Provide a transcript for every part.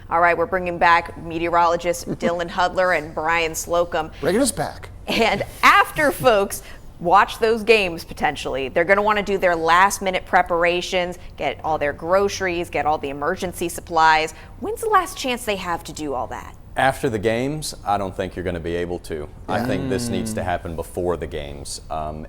All right, we're bringing back meteorologists Dylan Hudler and Brian Slocum. Bringing us back. And after folks watch those games potentially, they're going to want to do their last-minute preparations, get all their groceries, get all the emergency supplies. When's the last chance they have to do all that? After the games, I don't think you're going to be able to. I think this needs to happen before the games.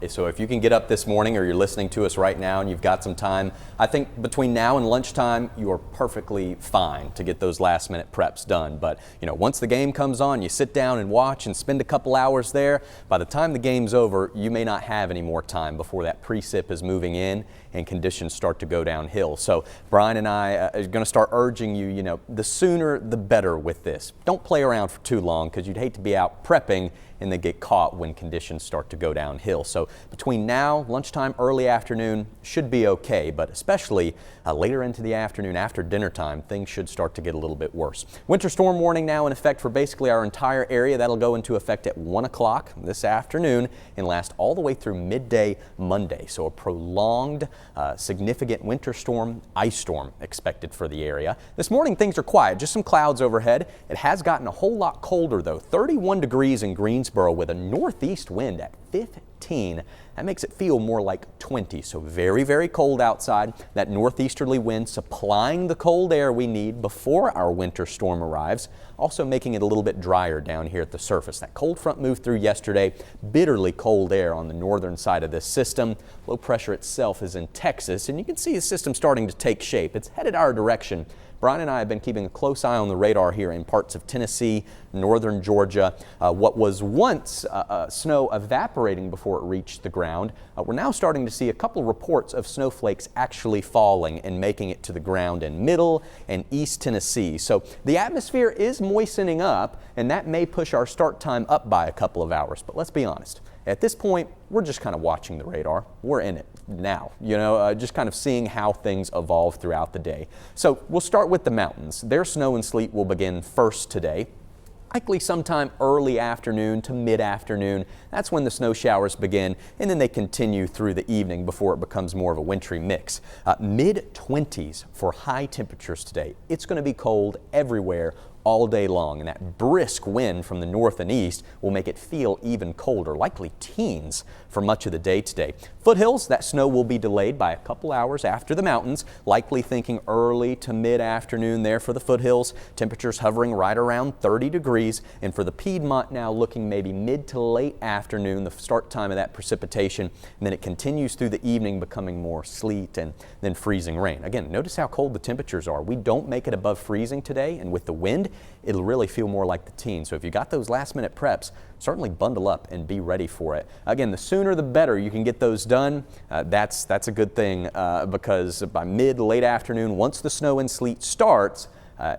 So if you can get up this morning or you're listening to us right now and you've got some time, I think between now and lunchtime, you are perfectly fine to get those last minute preps done. But once the game comes on, you sit down and watch and spend a couple hours there. By the time the game's over, you may not have any more time before that precip is moving in and conditions start to go downhill. So Brian and I are going to start urging you, the sooner the better with this. Don't play around for too long because you'd hate to be out prepping and then get caught when conditions start to go downhill. So between now, lunchtime, early afternoon should be okay, but especially later into the afternoon after dinner time, things should start to get a little bit worse. Winter storm warning now in effect for basically our entire area. That'll go into effect at 1 o'clock this afternoon and last all the way through midday Monday. So a prolonged, significant winter storm, ice storm expected for the area. This morning things are quiet, just some clouds overhead. It has gotten a whole lot colder though, 31 degrees in Greensboro with a northeast wind at 15. That makes it feel more like 20, so very, very cold outside. That northeasterly wind supplying the cold air we need before our winter storm arrives, also making it a little bit drier down here at the surface. That cold front moved through yesterday, bitterly cold air on the northern side of this system. Low pressure itself is in Texas, and you can see the system starting to take shape. It's headed our direction. Brian and I have been keeping a close eye on the radar here in parts of Tennessee, northern Georgia. What was once snow evaporating before it reached the ground, we're now starting to see a couple reports of snowflakes actually falling and making it to the ground in middle and east Tennessee. So the atmosphere is moistening up, and that may push our start time up by a couple of hours. But let's be honest. At this point, we're just kind of watching the radar. We're in it now, just kind of seeing how things evolve throughout the day. So we'll start with the mountains. Their snow and sleet will begin first today. Likely sometime early afternoon to mid-afternoon. That's when the snow showers begin, and then they continue through the evening before it becomes more of a wintry mix. Mid-20s for high temperatures today. It's going to be cold everywhere all day long, and that brisk wind from the north and east will make it feel even colder, likely teens for much of the day today. Foothills, that snow will be delayed by a couple hours after the mountains, likely thinking early to mid-afternoon there for the foothills. Temperatures hovering right around 30 degrees, and for the Piedmont now looking maybe mid to late afternoon, the start time of that precipitation, and then it continues through the evening, becoming more sleet and then freezing rain. Again, notice how cold the temperatures are. We don't make it above freezing today, and with the wind, it'll really feel more like the teens. So if you got those last minute preps, certainly bundle up and be ready for it. Again, the sooner the better you can get those done. That's a good thing because by late afternoon, once the snow and sleet starts,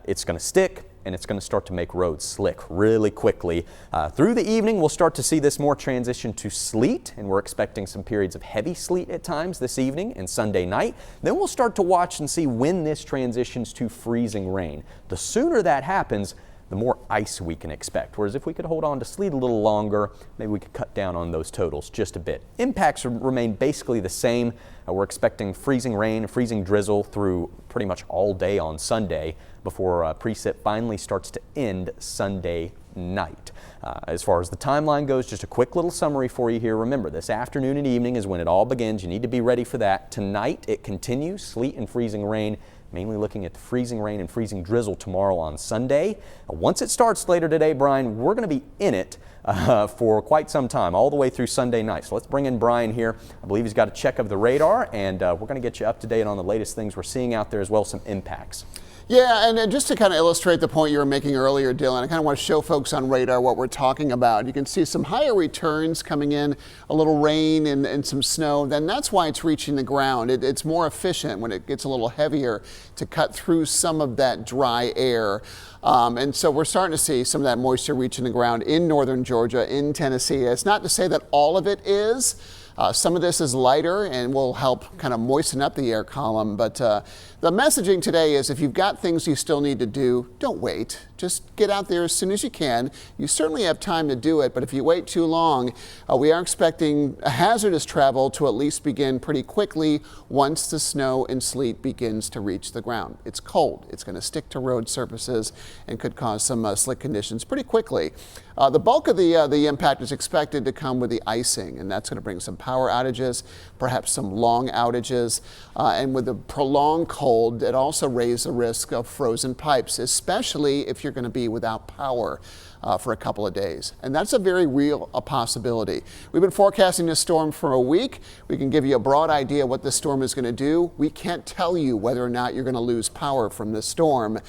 it's going to stick and it's going to start to make roads slick really quickly. Through the evening, we'll start to see this more transition to sleet, and we're expecting some periods of heavy sleet at times this evening and Sunday night. Then we'll start to watch and see when this transitions to freezing rain. The sooner that happens, the more ice we can expect. Whereas if we could hold on to sleet a little longer, maybe we could cut down on those totals just a bit. Impacts remain basically the same. We're expecting freezing rain, freezing drizzle through pretty much all day on Sunday before precip finally starts to end Sunday night. As far as the timeline goes, just a quick little summary for you here. Remember, this afternoon and evening is when it all begins. You need to be ready for that. Tonight it continues, sleet and freezing rain. Mainly looking at the freezing rain and freezing drizzle tomorrow on Sunday. Once it starts later today, Brian, we're going to be in it for quite some time, all the way through Sunday night. So let's bring in Brian here. I believe he's got a check of the radar, and we're going to get you up to date on the latest things we're seeing out there, as well as some impacts. Yeah, and just to kind of illustrate the point you were making earlier, Dylan, I kind of want to show folks on radar what we're talking about. You can see some higher returns coming in, a little rain and some snow. Then that's why it's reaching the ground. It's more efficient when it gets a little heavier to cut through some of that dry air. And so we're starting to see some of that moisture reaching the ground in northern Georgia, in Tennessee. It's not to say that all of it is. Some of this is lighter and will help kind of moisten up the air column. But the messaging today is if you've got things you still need to do, don't wait. just get out there as soon as you can. You certainly have time to do it, but if you wait too long, we are expecting hazardous travel to at least begin pretty quickly once the snow and sleet begins to reach the ground. It's cold. It's going to stick to road surfaces and could cause some slick conditions pretty quickly. The bulk of the impact is expected to come with the icing, and that's going to bring some power outages, perhaps some long outages, and with the prolonged cold, it also raises the risk of frozen pipes, especially if you're going to be without power for a couple of days. And that's a very real possibility. We've been forecasting this storm for a week. We can give you a broad idea what this storm is going to do. We can't tell you whether or not you're going to lose power from this storm.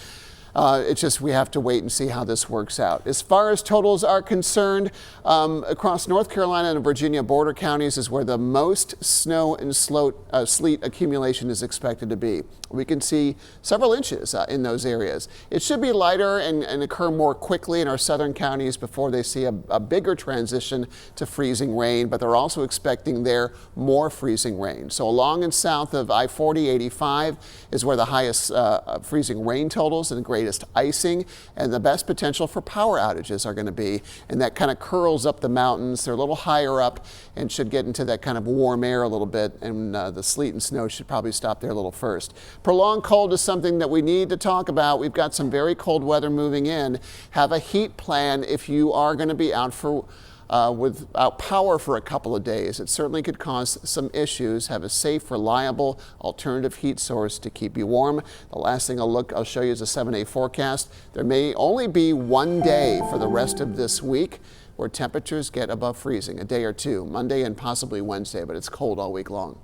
It's just we have to wait and see how this works out. As far as totals are concerned, across North Carolina and Virginia border counties is where the most snow and sleet accumulation is expected to be. We can see several inches in those areas. It should be lighter and occur more quickly in our southern counties before they see a bigger transition to freezing rain, but they're also expecting there more freezing rain. So along and south of I-40-85 is where the highest freezing rain totals and the greatest icing and the best potential for power outages are going to be, and that kind of curls up the mountains. They're a little higher up and should get into that kind of warm air a little bit, and the sleet and snow should probably stop there a little first. Prolonged cold is something that we need to talk about. We've got some very cold weather moving in. Have a heat plan if you are going to be out without power for a couple of days. It certainly could cause some issues. Have a safe, reliable alternative heat source to keep you warm. The last thing I'll show you is a 7-day forecast. There may only be one day for the rest of this week where temperatures get above freezing, a day or two, Monday and possibly Wednesday, but it's cold all week long.